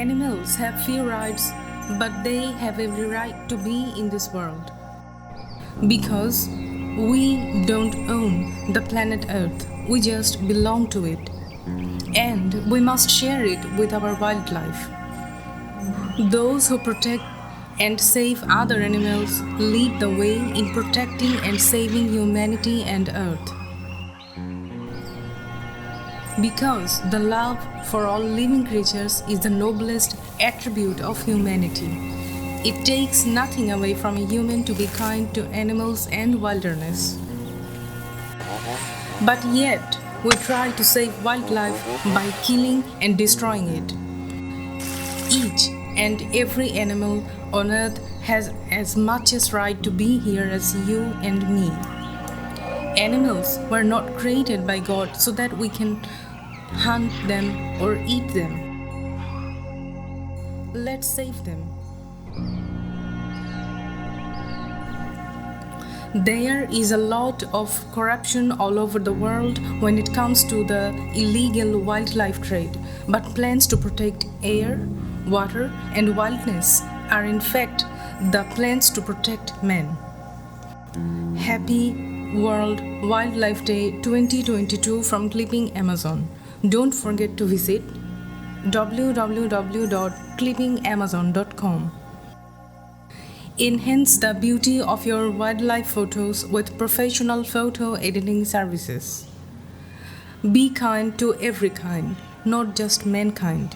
Animals have few rights, but they have every right to be in this world. Because we don't own the planet Earth, we just belong to it. And we must share it with our wildlife. Those who protect and save other animals lead the way in protecting and saving humanity and Earth. Because the love for all living creatures is the noblest attribute of humanity. It takes nothing away from a human to be kind to animals and wilderness. But yet, we try to save wildlife by killing and destroying it. Each and every animal on earth has as much as right to be here as you and me. Animals were not created by God so that we can hunt them or eat them. Let's save them. There is a lot of corruption all over the world when it comes to the illegal wildlife trade, but plans to protect air, water, and wildness are in fact the plans to protect man. Happy World Wildlife Day 2022 from Clipping Amazon. Don't forget to visit www.clippingamazon.com. Enhance the beauty of your wildlife photos with professional photo editing services. Be kind to every kind, not just mankind.